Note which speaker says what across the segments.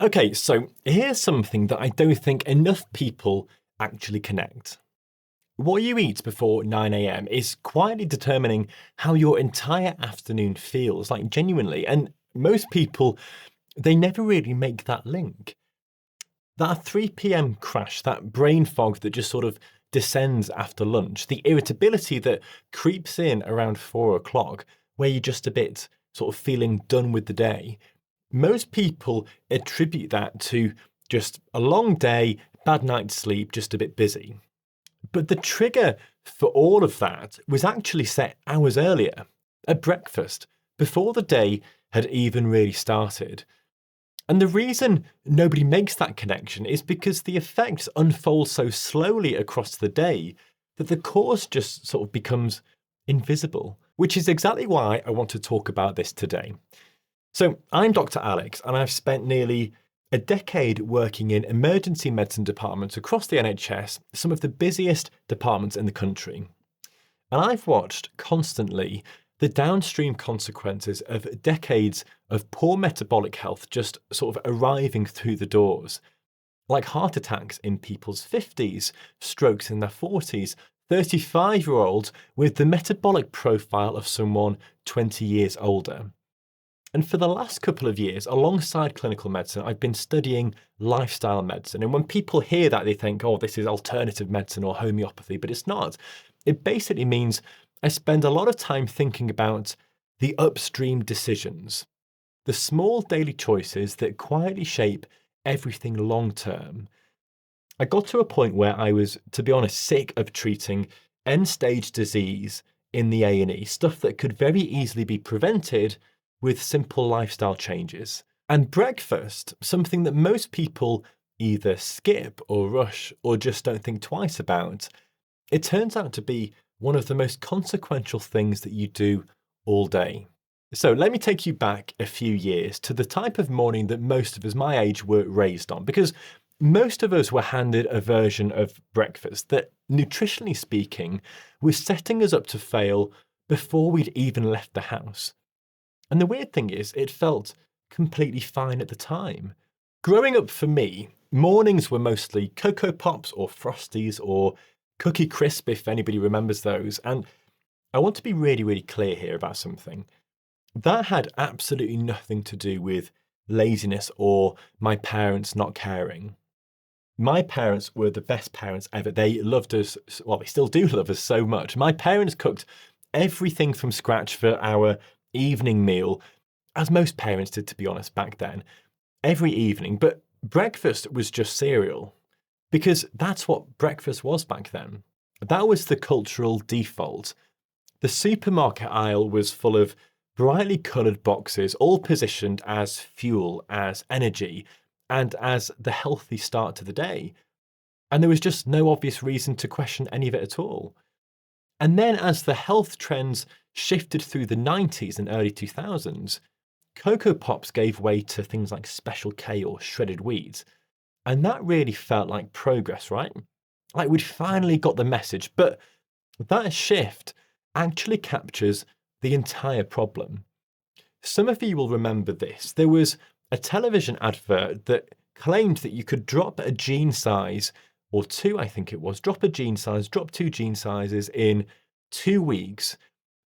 Speaker 1: Okay, so here's something that I don't think enough people actually connect. What you eat before 9 a.m. is quietly determining how your entire afternoon feels, like genuinely. And most people, they never really make that link. That 3 p.m. crash, that brain fog that just sort of descends after lunch, the irritability that creeps in around 4 o'clock, where you're just a bit sort of feeling done with the day. Most people attribute that to just a long day, bad night's sleep, just a bit busy. But the trigger for all of that was actually set hours earlier, at breakfast, before the day had even really started. And the reason nobody makes that connection is because the effects unfold so slowly across the day that the cause just sort of becomes invisible, which is exactly why I want to talk about this today. So, I'm Dr. Alex, and I've spent nearly a decade working in emergency medicine departments across the NHS, some of the busiest departments in the country. And I've watched constantly the downstream consequences of decades of poor metabolic health just sort of arriving through the doors, like heart attacks in people's 50s, strokes in their 40s, 35-year-olds with the metabolic profile of someone 20 years older. And for the last couple of years, alongside clinical medicine, I've been studying lifestyle medicine. And when people hear that, they think, oh, this is alternative medicine or homeopathy, but it's not. It basically means I spend a lot of time thinking about the upstream decisions, the small daily choices that quietly shape everything long term. I got to a point where I was, to be honest, sick of treating end-stage disease in the A&E, stuff that could very easily be prevented with simple lifestyle changes. And breakfast, something that most people either skip or rush or just don't think twice about, it turns out to be one of the most consequential things that you do all day. So let me take you back a few years to the type of morning that most of us my age were raised on, because most of us were handed a version of breakfast that, nutritionally speaking, was setting us up to fail before we'd even left the house. And the weird thing is, it felt completely fine at the time. Growing up for me, mornings were mostly Cocoa Pops or Frosties or Cookie Crisp, if anybody remembers those. And I want to be really, really clear here about something. That had absolutely nothing to do with laziness or my parents not caring. My parents were the best parents ever. They loved us, well, they still do love us so much. My parents cooked everything from scratch for our evening meal, as most parents did, to be honest, back then, every evening. But breakfast was just cereal, because that's what breakfast was back then. That was the cultural default. The supermarket aisle was full of brightly coloured boxes, all positioned as fuel, as energy, and as the healthy start to the day. And there was just no obvious reason to question any of it at all. And then as the health trends shifted through the 90s and early 2000s, Cocoa Pops gave way to things like Special K or shredded wheat. And that really felt like progress, right? Like we'd finally got the message. But that shift actually captures the entire problem. Some of you will remember this. There was a television advert that claimed that you could drop a gene size, or two, I think it was, drop a gene size, drop 2 gene sizes in 2 weeks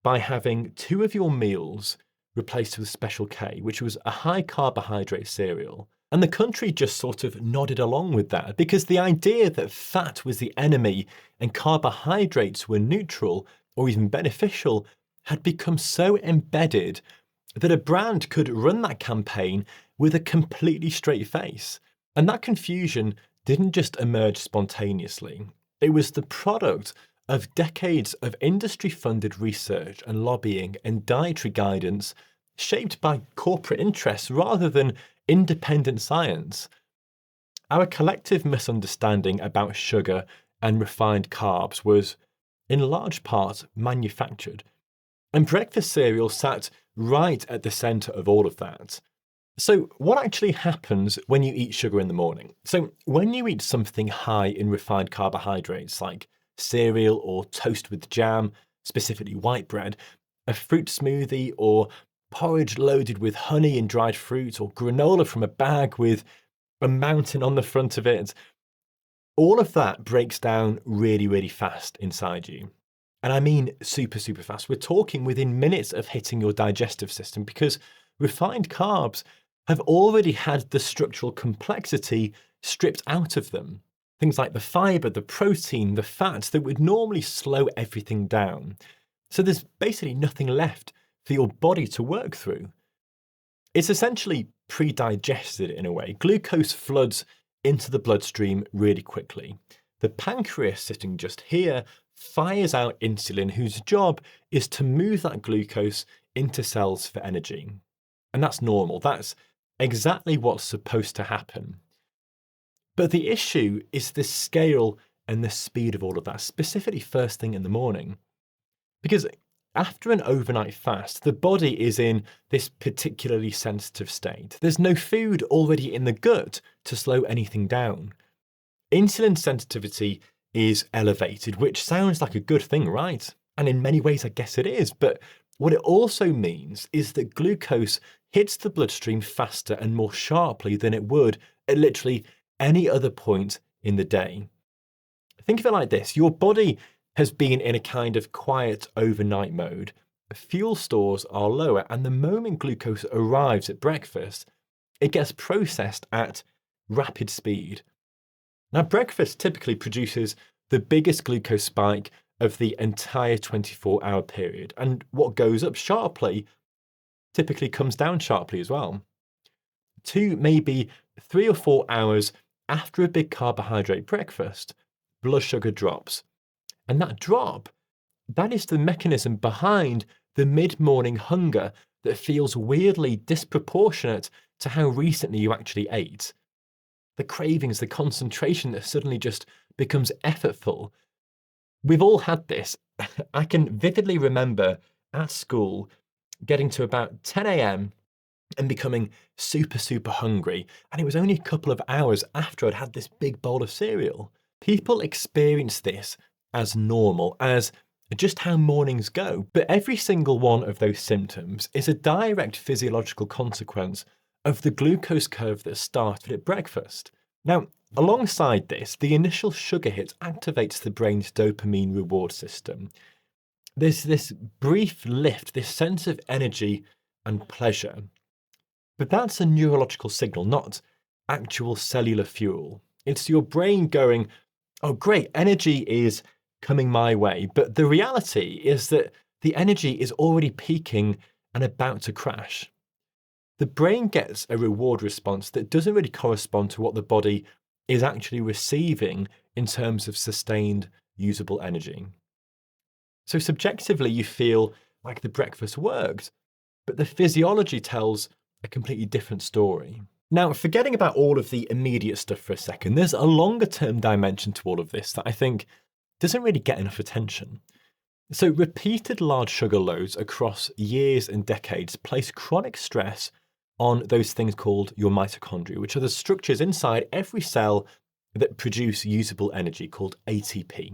Speaker 1: by having 2 of your meals replaced with Special K, which was a high carbohydrate cereal. And the country just sort of nodded along with that, because the idea that fat was the enemy and carbohydrates were neutral or even beneficial had become so embedded that a brand could run that campaign with a completely straight face. And that confusion didn't just emerge spontaneously. It was the product of decades of industry-funded research and lobbying and dietary guidance shaped by corporate interests rather than independent science. Our collective misunderstanding about sugar and refined carbs was, in large part, manufactured. And breakfast cereal sat right at the centre of all of that. So what actually happens when you eat sugar in the morning? So when you eat something high in refined carbohydrates like cereal or toast with jam, specifically white bread, a fruit smoothie or porridge loaded with honey and dried fruit, or granola from a bag with a mountain on the front of it. All of that breaks down really, really fast inside you. And I mean super, super fast. We're talking within minutes of hitting your digestive system because refined carbs have already had the structural complexity stripped out of them. Things like the fibre, the protein, the fats that would normally slow everything down. So there's basically nothing left for your body to work through. It's essentially pre-digested in a way. Glucose floods into the bloodstream really quickly. The pancreas sitting just here fires out insulin, whose job is to move that glucose into cells for energy. And that's normal. That's exactly what's supposed to happen. But the issue is the scale and the speed of all of that, specifically first thing in the morning. Because after an overnight fast, the body is in this particularly sensitive state. There's no food already in the gut to slow anything down. Insulin sensitivity is elevated, which sounds like a good thing, right? And in many ways, I guess it is. But what it also means is that glucose hits the bloodstream faster and more sharply than it would at literally any other point in the day. Think of it like this. Your body has been in a kind of quiet overnight mode. Fuel stores are lower, and the moment glucose arrives at breakfast, it gets processed at rapid speed. Now, breakfast typically produces the biggest glucose spike of the entire 24-hour period, and what goes up sharply typically comes down sharply as well. 2, maybe 3 or 4 hours after a big carbohydrate breakfast, blood sugar drops. And that drop, that is the mechanism behind the mid-morning hunger that feels weirdly disproportionate to how recently you actually ate. The cravings, the concentration that suddenly just becomes effortful. We've all had this. I can vividly remember at school getting to about 10 a.m. and becoming super, super hungry. And it was only a couple of hours after I'd had this big bowl of cereal. People experience this as normal, as just how mornings go. But every single one of those symptoms is a direct physiological consequence of the glucose curve that started at breakfast. Now, alongside this, the initial sugar hit activates the brain's dopamine reward system. There's this brief lift, this sense of energy and pleasure. But that's a neurological signal, not actual cellular fuel. It's your brain going, oh great, energy is coming my way. But the reality is that the energy is already peaking and about to crash. The brain gets a reward response that doesn't really correspond to what the body is actually receiving in terms of sustained usable energy. So subjectively, you feel like the breakfast worked, but the physiology tells a completely different story. Now, forgetting about all of the immediate stuff for a second, there's a longer term dimension to all of this that I think doesn't really get enough attention. So repeated large sugar loads across years and decades place chronic stress on those things called your mitochondria, which are the structures inside every cell that produce usable energy called ATP.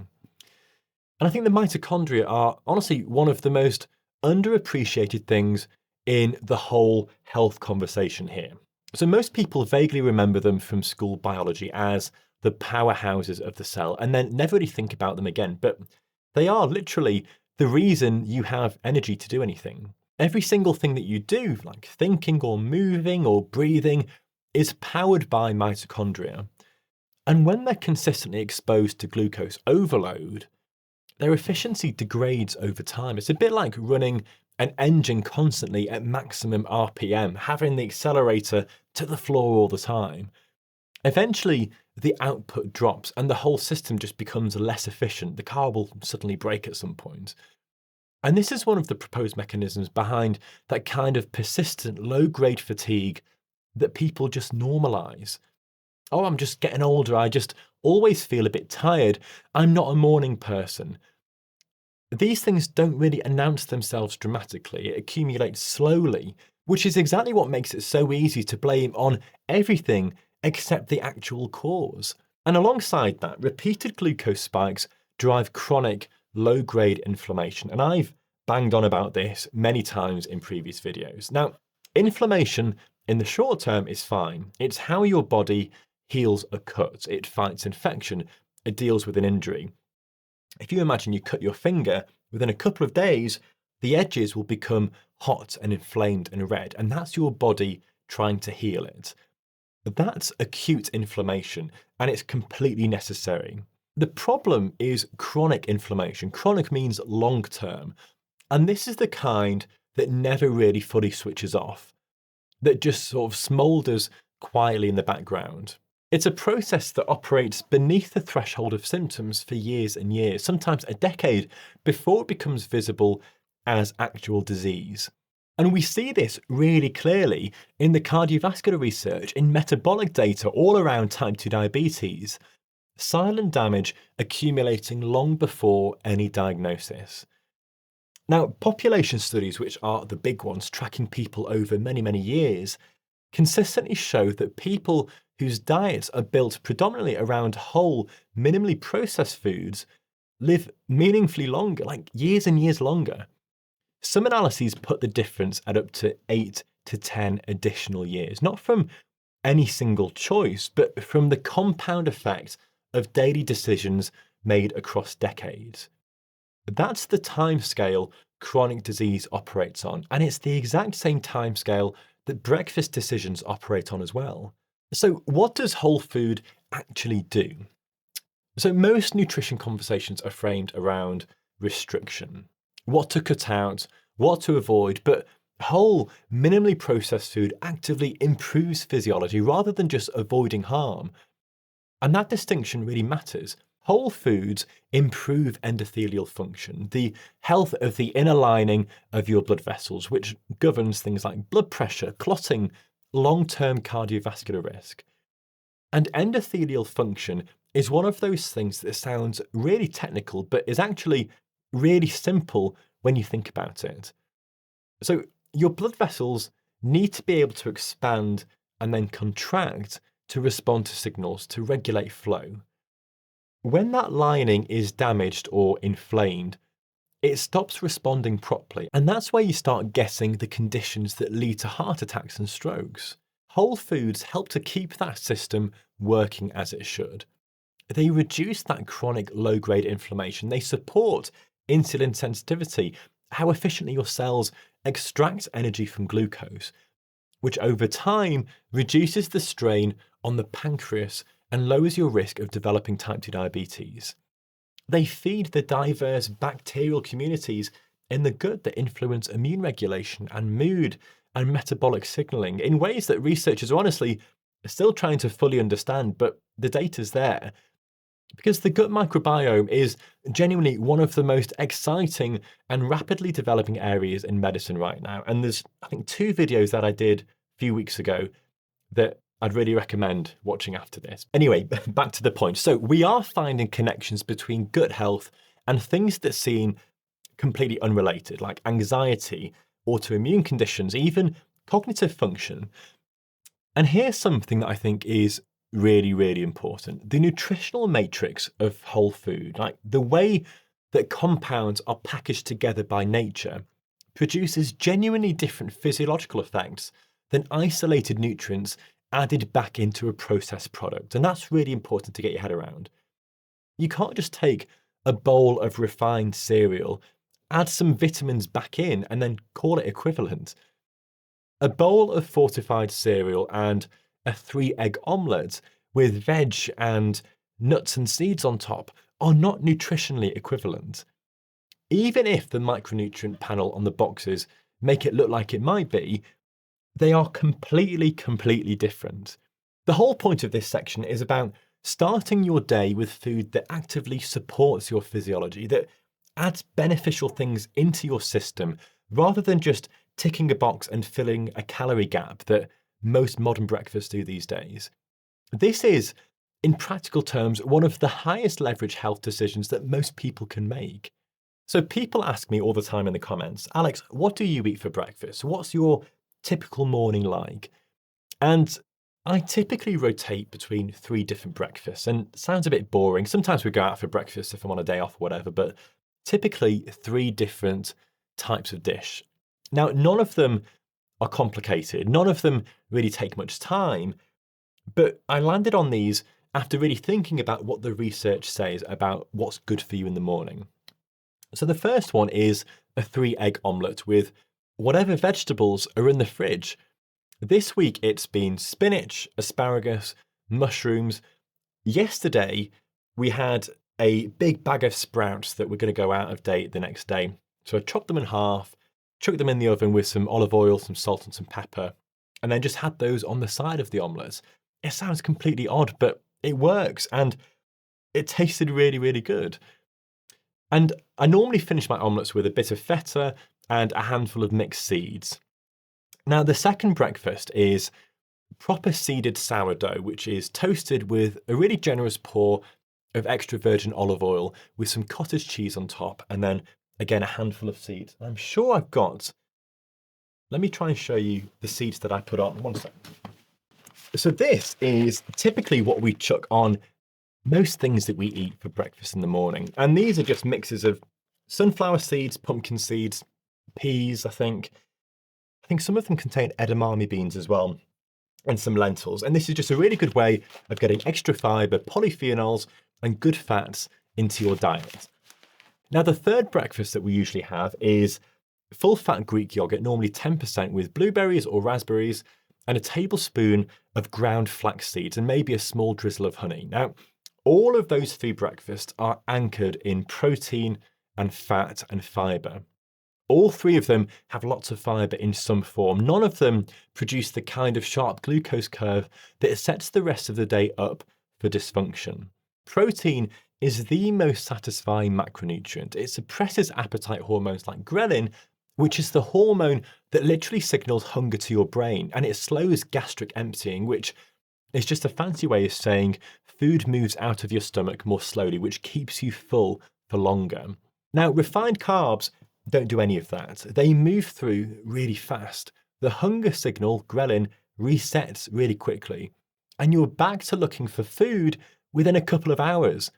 Speaker 1: And I think the mitochondria are honestly one of the most underappreciated things in the whole health conversation here. So most people vaguely remember them from school biology as the powerhouses of the cell and then never really think about them again. But they are literally the reason you have energy to do anything. Every single thing that you do, like thinking or moving or breathing, is powered by mitochondria. And when they're consistently exposed to glucose overload, their efficiency degrades over time. It's a bit like running an engine constantly at maximum RPM, having the accelerator to the floor all the time. Eventually, the output drops and the whole system just becomes less efficient. The car will suddenly break at some point. And this is one of the proposed mechanisms behind that kind of persistent low-grade fatigue that people just normalize. Oh, I'm just getting older. I just always feel a bit tired. I'm not a morning person. These things don't really announce themselves dramatically. It accumulates slowly, which is exactly what makes it so easy to blame on everything except the actual cause. And alongside that, repeated glucose spikes drive chronic low-grade inflammation. And I've banged on about this many times in previous videos. Now, inflammation in the short term is fine. It's how your body heals a cut. It fights infection. It deals with an injury. If you imagine you cut your finger, within a couple of days, the edges will become hot and inflamed and red, and that's your body trying to heal it. That's acute inflammation, and it's completely necessary. The problem is chronic inflammation. Chronic means long term, and this is the kind that never really fully switches off, that just sort of smoulders quietly in the background. It's a process that operates beneath the threshold of symptoms for years and years, sometimes a decade, before it becomes visible as actual disease. And we see this really clearly in the cardiovascular research, in metabolic data all around type 2 diabetes. Silent damage accumulating long before any diagnosis. Now, population studies, which are the big ones, tracking people over many, many years, consistently show that people whose diets are built predominantly around whole, minimally processed foods live meaningfully longer, like years and years longer. Some analyses put the difference at up to 8 to 10 additional years, not from any single choice, but from the compound effect of daily decisions made across decades. That's the timescale chronic disease operates on, and it's the exact same timescale that breakfast decisions operate on as well. So what does whole food actually do? So most nutrition conversations are framed around restriction, what to cut out, what to avoid, but whole, minimally processed food actively improves physiology rather than just avoiding harm. And that distinction really matters. Whole foods improve endothelial function, the health of the inner lining of your blood vessels, which governs things like blood pressure, clotting, long-term cardiovascular risk. And endothelial function is one of those things that sounds really technical, but is actually really simple when you think about it. So your blood vessels need to be able to expand and then contract to respond to signals to regulate flow. When that lining is damaged or inflamed, it stops responding properly, and that's where you start getting the conditions that lead to heart attacks and strokes. Whole foods help to keep that system working as it should. They reduce that chronic low-grade inflammation. They support insulin sensitivity, how efficiently your cells extract energy from glucose, which over time reduces the strain on the pancreas and lowers your risk of developing type 2 diabetes. They feed the diverse bacterial communities in the gut that influence immune regulation and mood and metabolic signaling in ways that researchers are honestly still trying to fully understand, but the data's there. Because the gut microbiome is genuinely one of the most exciting and rapidly developing areas in medicine right now. And there's, I think, 2 videos that I did a few weeks ago that I'd really recommend watching after this. Anyway, back to the point. So we are finding connections between gut health and things that seem completely unrelated, like anxiety, autoimmune conditions, even cognitive function. And here's something that I think is really, really important. The nutritional matrix of whole food, like the way that compounds are packaged together by nature, produces genuinely different physiological effects than isolated nutrients added back into a processed product. And that's really important to get your head around. You can't just take a bowl of refined cereal, add some vitamins back in, and then call it equivalent. A bowl of fortified cereal and a 3-egg omelette with veg and nuts and seeds on top are not nutritionally equivalent. Even if the micronutrient panel on the boxes make it look like it might be, they are completely different. The whole point of this section is about starting your day with food that actively supports your physiology, that adds beneficial things into your system, rather than just ticking a box and filling a calorie gap that most modern breakfasts do these days. This is, in practical terms, one of the highest leverage health decisions that most people can make. So people ask me all the time in the comments, Alex, what do you eat for breakfast? What's your typical morning like? And I typically rotate between 3 different breakfasts, and it sounds a bit boring. Sometimes we go out for breakfast if I'm on a day off or whatever, but typically 3 different types of dish. Now, none of them are complicated. None of them really take much time, but I landed on these after really thinking about what the research says about what's good for you in the morning. So the first one is a 3-egg omelette with whatever vegetables are in the fridge. This week it's been spinach, asparagus, mushrooms. Yesterday we had a big bag of sprouts that were going to go out of date the next day. So I chopped them in half, chucked them in the oven with some olive oil, some salt and some pepper, and then just had those on the side of the omelette. It sounds completely odd, but it works and it tasted really, really good. And I normally finish my omelettes with a bit of feta and a handful of mixed seeds. Now, the second breakfast is proper seeded sourdough, which is toasted with a really generous pour of extra virgin olive oil with some cottage cheese on top, and then again a handful of seeds. I'm sure I've got, let me try and show you the seeds that I put on. One second. So this is typically what we chuck on most things that we eat for breakfast in the morning. And these are just mixes of sunflower seeds, pumpkin seeds, peas, I think some of them contain edamame beans as well, and some lentils. And this is just a really good way of getting extra fibre, polyphenols, and good fats into your diet. Now, the third breakfast that we usually have is full-fat Greek yogurt, normally 10% with blueberries or raspberries, and a tablespoon of ground flax seeds, and maybe a small drizzle of honey. Now, all of those 3 breakfasts are anchored in protein and fat and fibre. All 3 of them have lots of fibre in some form. None of them produce the kind of sharp glucose curve that sets the rest of the day up for dysfunction. Protein is the most satisfying macronutrient. It suppresses appetite hormones like ghrelin, which is the hormone that literally signals hunger to your brain, and it slows gastric emptying, which is just a fancy way of saying food moves out of your stomach more slowly, which keeps you full for longer. Now, refined carbs don't do any of that. They move through really fast. The hunger signal, ghrelin, resets really quickly, and you're back to looking for food within a couple of hours.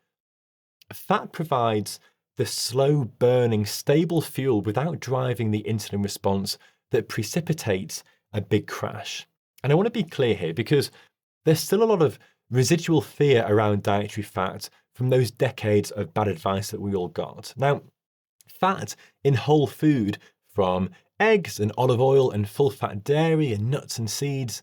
Speaker 1: Fat provides the slow burning, stable fuel without driving the insulin response that precipitates a big crash. And I want to be clear here because there's still a lot of residual fear around dietary fat from those decades of bad advice that we all got. Now, fat in whole food from eggs and olive oil and full-fat dairy and nuts and seeds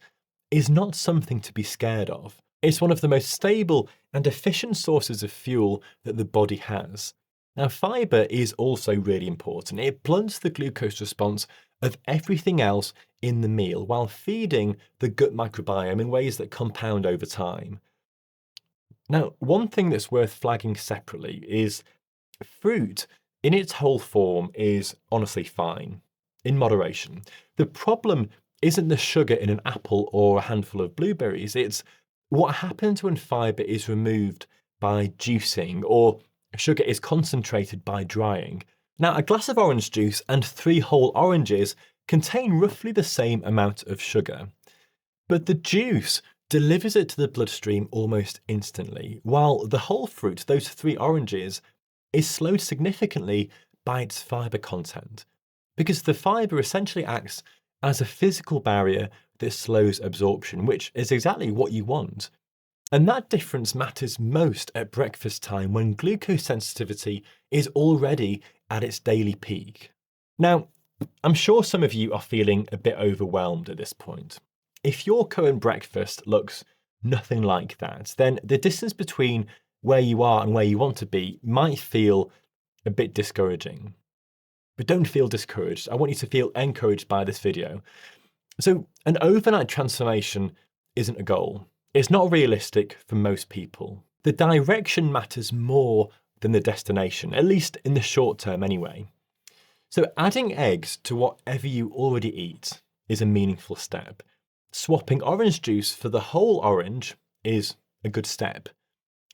Speaker 1: is not something to be scared of. It's one of the most stable and efficient sources of fuel that the body has. Now, fibre is also really important. It blunts the glucose response of everything else in the meal while feeding the gut microbiome in ways that compound over time. Now, one thing that's worth flagging separately is fruit in its whole form is honestly fine, in moderation. The problem isn't the sugar in an apple or a handful of blueberries. It's what happens when fibre is removed by juicing or sugar is concentrated by drying. Now, a glass of orange juice and 3 whole oranges contain roughly the same amount of sugar, but the juice delivers it to the bloodstream almost instantly, while the whole fruit, those 3 oranges, is slowed significantly by its fibre content, because the fibre essentially acts as a physical barrier that slows absorption, which is exactly what you want. And that difference matters most at breakfast time when glucose sensitivity is already at its daily peak. Now, I'm sure some of you are feeling a bit overwhelmed at this point. If your current breakfast looks nothing like that, then the distance between where you are and where you want to be might feel a bit discouraging. But don't feel discouraged. I want you to feel encouraged by this video. So an overnight transformation isn't a goal. It's not realistic for most people. The direction matters more than the destination, at least in the short term anyway. So adding eggs to whatever you already eat is a meaningful step. Swapping orange juice for the whole orange is a good step.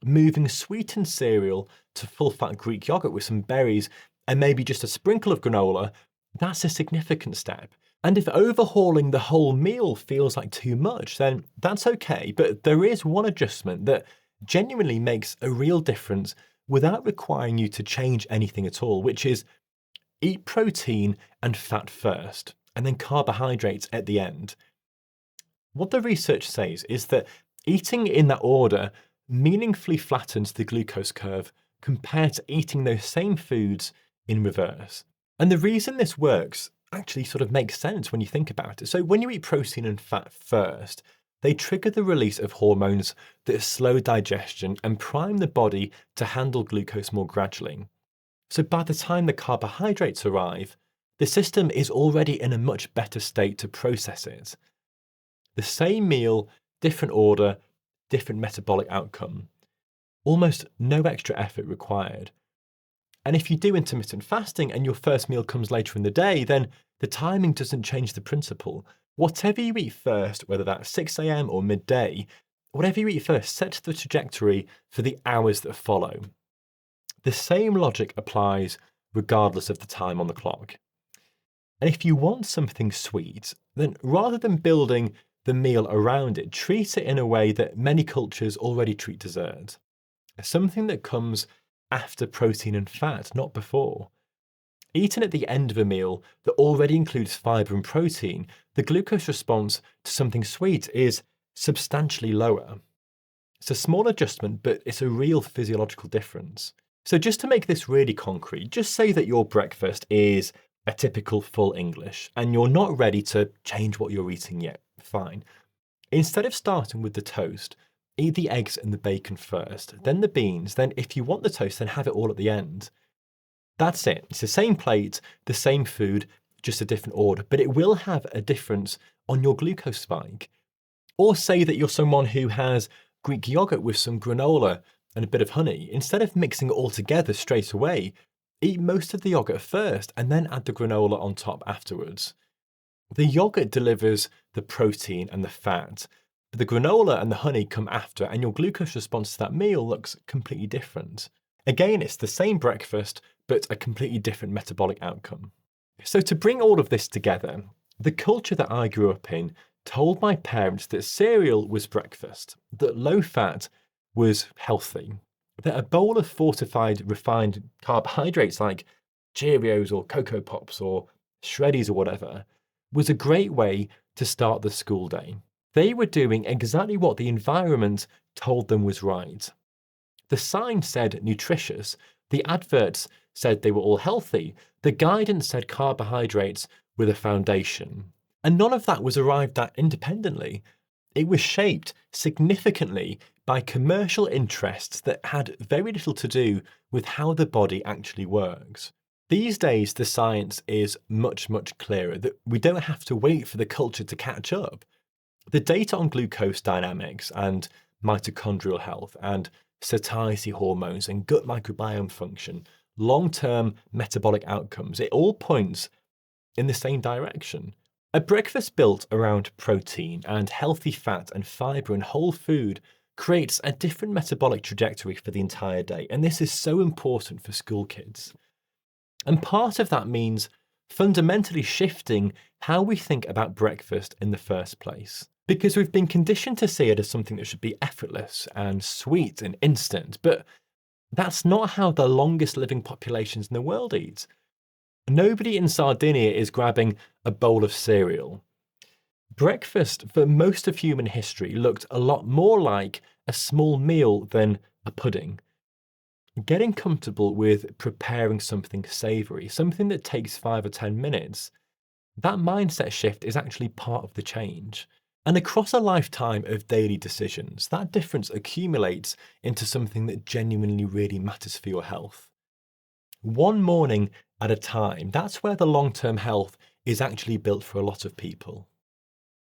Speaker 1: Moving sweetened cereal to full-fat Greek yogurt with some berries and maybe just a sprinkle of granola, that's a significant step. And if overhauling the whole meal feels like too much, then that's okay. But there is one adjustment that genuinely makes a real difference without requiring you to change anything at all, which is eat protein and fat first. and then carbohydrates at the end. What the research says is that eating in that order meaningfully flattens the glucose curve compared to eating those same foods in reverse. And the reason this works actually sort of makes sense when you think about it. So when you eat protein and fat first, they trigger the release of hormones that slow digestion and prime the body to handle glucose more gradually. So by the time the carbohydrates arrive, the system is already in a much better state to process it. The same meal, different order, different metabolic outcome. Almost no extra effort required. And if you do intermittent fasting and your first meal comes later in the day, then the timing doesn't change the principle. Whatever you eat first, whether that's 6 a.m. or midday, whatever you eat first sets the trajectory for the hours that follow. The same logic applies regardless of the time on the clock. And if you want something sweet, then rather than building the meal around it, treat it in a way that many cultures already treat dessert. Something that comes after protein and fat, not before. Eaten at the end of a meal that already includes fibre and protein, the glucose response to something sweet is substantially lower. It's a small adjustment, but it's a real physiological difference. So just to make this really concrete, just say that your breakfast is a typical full English and you're not ready to change what you're eating yet. Fine. Instead of starting with the toast, eat the eggs and the bacon first, then the beans, then if you want the toast, then have it all at the end. That's it. It's the same plate, the same food, just a different order, but it will have a difference on your glucose spike. Or say that you're someone who has Greek yogurt with some granola and a bit of honey. Instead of mixing it all together straight away, eat most of the yogurt first and then add the granola on top afterwards. The yogurt delivers the protein and the fat, but the granola and the honey come after, and your glucose response to that meal looks completely different. Again, it's the same breakfast, but a completely different metabolic outcome. So to bring all of this together, the culture that I grew up in told my parents that cereal was breakfast, that low fat was healthy, that a bowl of fortified refined carbohydrates like Cheerios or Cocoa Pops or Shreddies or whatever was a great way to start the school day. They were doing exactly what the environment told them was right. The sign said nutritious, the adverts said they were all healthy, the guidance said carbohydrates were the foundation. And none of that was arrived at independently. It was shaped significantly by commercial interests that had very little to do with how the body actually works. These days, the science is much, much clearer, that we don't have to wait for the culture to catch up. The data on glucose dynamics and mitochondrial health and satiety hormones and gut microbiome function, long-term metabolic outcomes, it all points in the same direction. A breakfast built around protein and healthy fat and fibre and whole food creates a different metabolic trajectory for the entire day, and this is so important for school kids. And part of that means fundamentally shifting how we think about breakfast in the first place. Because we've been conditioned to see it as something that should be effortless and sweet and instant, but that's not how the longest living populations in the world eat. Nobody in Sardinia is grabbing a bowl of cereal. Breakfast for most of human history looked a lot more like a small meal than a pudding. Getting comfortable with preparing something savoury, something that takes 5 or 10 minutes, that mindset shift is actually part of the change. And across a lifetime of daily decisions, that difference accumulates into something that genuinely really matters for your health. One morning at a time, that's where the long-term health is actually built for a lot of people.